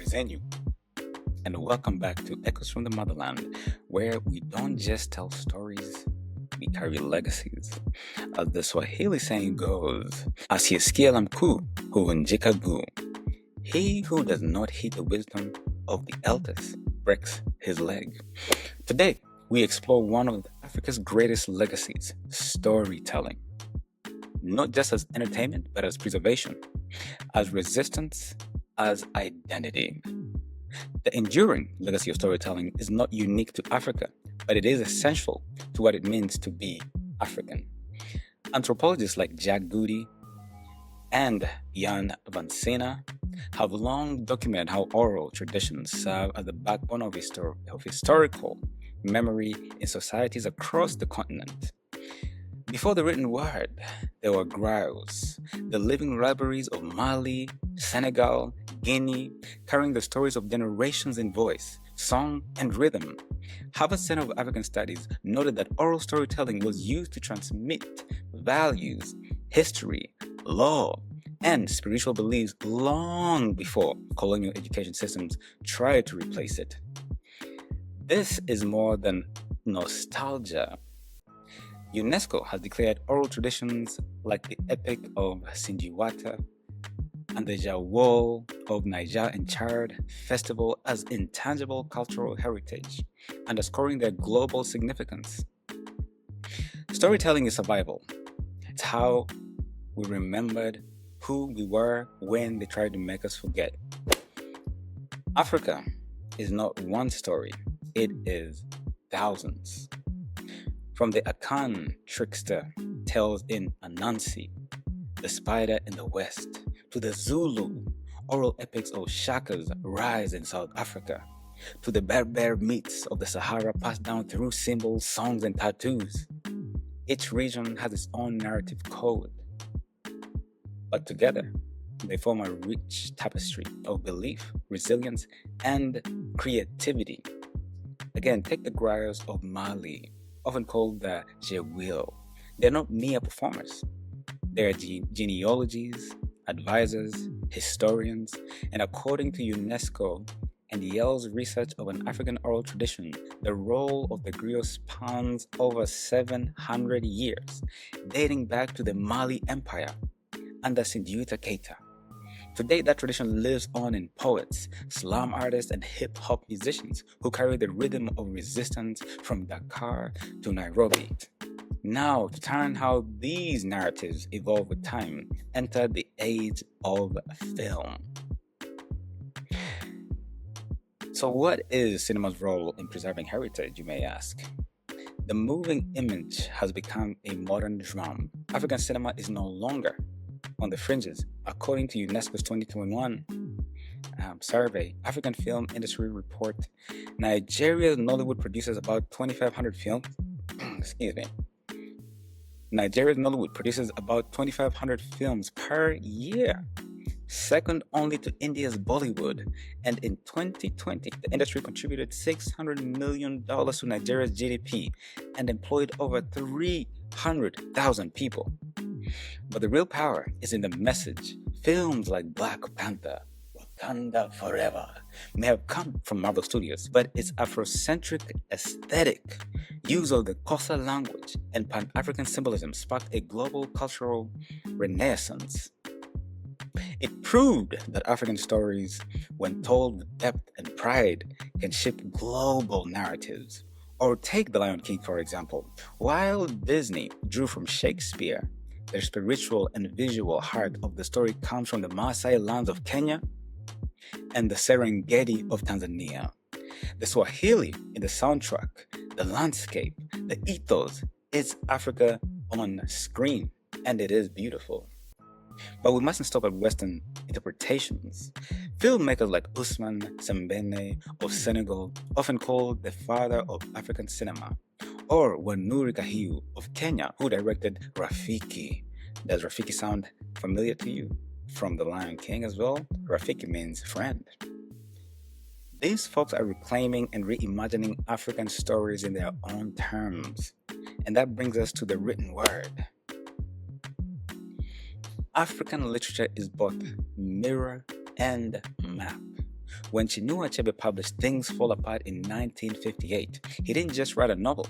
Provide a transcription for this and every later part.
present you, and welcome back to Echoes from the Motherland, where we don't just tell stories, we carry legacies. As the Swahili saying goes, asiyesikia la mkuu huvunjika guu. He who does not heed the wisdom of the elders breaks his leg. Today, we explore one of Africa's greatest legacies, storytelling. Not just as entertainment, but as preservation, as resistance, as identity. The enduring legacy of storytelling is not unique to Africa, but it is essential to what it means to be African. Anthropologists like Jack Goody and Jan van Sena have long documented how oral traditions serve as the backbone of historical memory in societies across the continent. Before the written word, there were griots, the living libraries of Mali, Senegal, Guinea, carrying the stories of generations in voice, song, and rhythm. Harvard Center of African Studies noted that oral storytelling was used to transmit values, history, law, and spiritual beliefs long before colonial education systems tried to replace it. This is more than nostalgia. UNESCO has declared oral traditions like the Epic of Sinjiwata and the Jawo of Niger and Chad festival as intangible cultural heritage, underscoring their global significance. Storytelling is survival. It's how we remembered who we were when they tried to make us forget. Africa is not one story, it is thousands. From the Akan trickster tales in Anansi, the spider in the west, to the Zulu oral epics of Shaka's rise in South Africa, to the Berber myths of the Sahara passed down through symbols, songs, and tattoos. Each region has its own narrative code, but together they form a rich tapestry of belief, resilience, and creativity. Again, take the griots of Mali, often called the Jewil. They're not mere performers. They're genealogies, advisors, historians, and according to UNESCO and Yale's research of an African oral tradition, the role of the griot spans over 700 years, dating back to the Mali Empire under Sindiouta Keita. Today, that tradition lives on in poets, slam artists, and hip-hop musicians who carry the rhythm of resistance from Dakar to Nairobi. Now, to turn how these narratives evolve with time, enter the age of film. So what is cinema's role in preserving heritage, you may ask? The moving image has become a modern drum. African cinema is no longer on the fringes. According to UNESCO's 2021 survey, African Film Industry Report, Nigeria's Nollywood produces about 2,500 films. Excuse me. Nigeria's Nollywood produces about 2,500 films per year, second only to India's Bollywood. And in 2020, the industry contributed $600 million to Nigeria's GDP and employed over 300,000 people. But the real power is in the message. Films like Black Panther, Wakanda Forever may have come from Marvel Studios, but its Afrocentric aesthetic, use of the Xhosa language, and Pan-African symbolism sparked a global cultural renaissance. It proved that African stories, when told with depth and pride, can shape global narratives. Or take The Lion King, for example. While Disney drew from Shakespeare, the spiritual and visual heart of the story comes from the Maasai lands of Kenya and the Serengeti of Tanzania. The Swahili in the soundtrack, the landscape, the ethos, it's Africa on screen, and it is beautiful. But we mustn't stop at Western interpretations. Filmmakers like Usman Sembene of Senegal, often called the father of African cinema, or Wanuri Kahiu of Kenya, who directed Rafiki. Does Rafiki sound familiar to you? From The Lion King as well? Rafiki means friend. These folks are reclaiming and reimagining African stories in their own terms. And that brings us to the written word. African literature is both mirror and map. When Chinua Achebe published Things Fall Apart in 1958, he didn't just write a novel,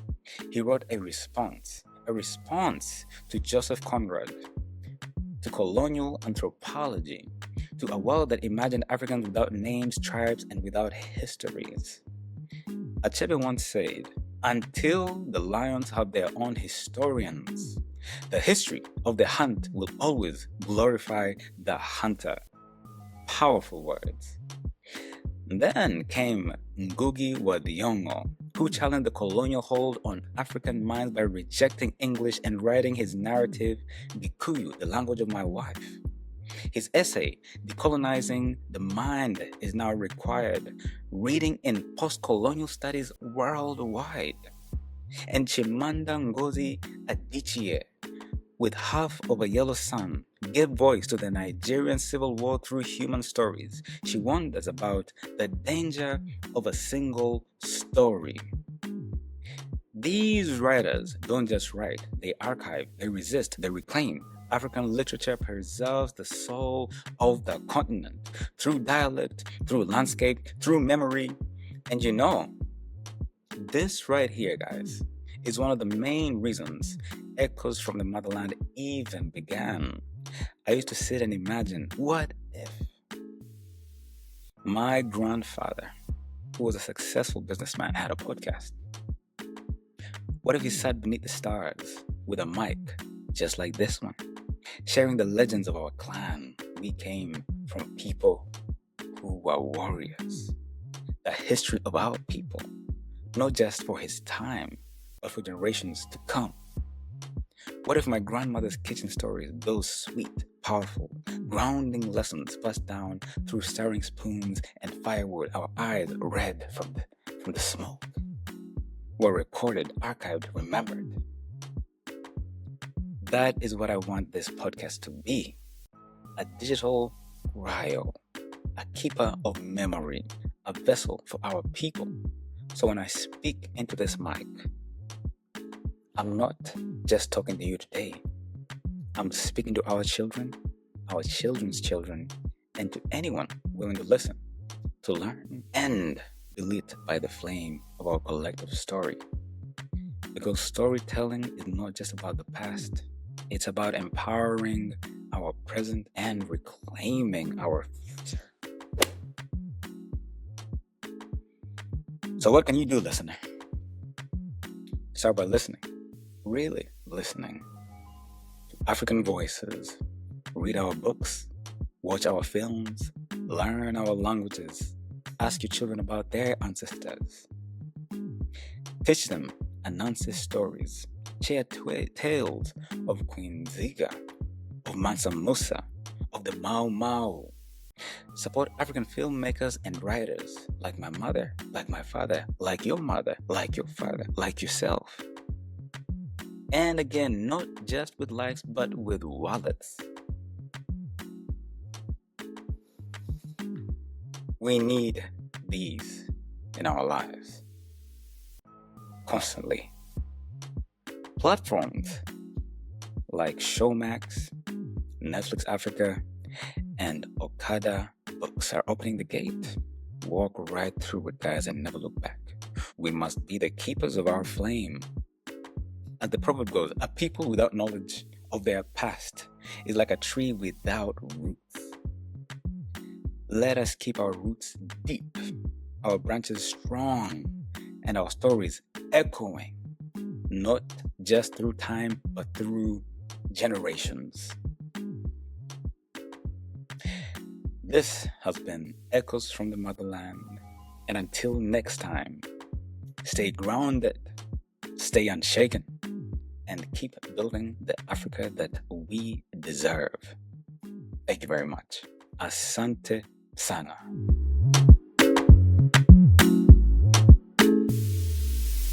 he wrote a response to Joseph Conrad, to colonial anthropology, to a world that imagined Africans without names, tribes, and without histories. Achebe once said, "Until the lions have their own historians, the history of the hunt will always glorify the hunter." Powerful words. Then came Ngugi wa Thiong'o, who challenged the colonial hold on African minds by rejecting English and writing his narrative, Gikuyu, the language of my wife. His essay, Decolonizing the Mind, is now required reading in post-colonial studies worldwide. And Chimamanda Ngozi Adichie, with Half of a Yellow Sun, gave voice to the Nigerian Civil War through human stories. She wonders about the danger of a single story. These writers don't just write, they archive, they resist, they reclaim. African literature preserves the soul of the continent through dialect, through landscape, through memory. And you know, this right here, guys, is one of the main reasons Echoes from the Motherland even began. I used to sit and imagine, what if my grandfather, who was a successful businessman, had a podcast? What if he sat beneath the stars with a mic just like this one, sharing the legends of our clan? We came from people who were warriors. The history of our people, not just for his time, but for generations to come. What if my grandmother's kitchen stories, those sweet, powerful, grounding lessons passed down through stirring spoons and firewood, our eyes red from the smoke, were recorded, archived, remembered? That is what I want this podcast to be. A digital griot, a keeper of memory, a vessel for our people. So when I speak into this mic, I'm not just talking to you today. I'm speaking to our children, our children's children, and to anyone willing to listen, to learn, and be lit by the flame of our collective story. Because storytelling is not just about the past, it's about empowering our present and reclaiming our future. So what can you do, listener? Start by listening. Really listening to African voices, read our books, watch our films, learn our languages, ask your children about their ancestors, teach them Anansi stories, share tales of Queen Ziga, of Mansa Musa, of the Mau Mau. Support African filmmakers and writers like my mother, like my father, like your mother, like your father, like yourself. And again, not just with likes, but with wallets. We need these in our lives constantly. Platforms like Showmax, Netflix Africa, and Okada Books are opening the gate. Walk right through it, guys, and never look back. We must be the keepers of our flame. As the proverb goes, a people without knowledge of their past is like a tree without roots. Let us keep our roots deep, our branches strong, and our stories echoing, not just through time, but through generations. This has been Echoes from the Motherland, and until next time, stay grounded, stay unshaken, and keep building the Africa that we deserve. Thank you very much. Asante sana.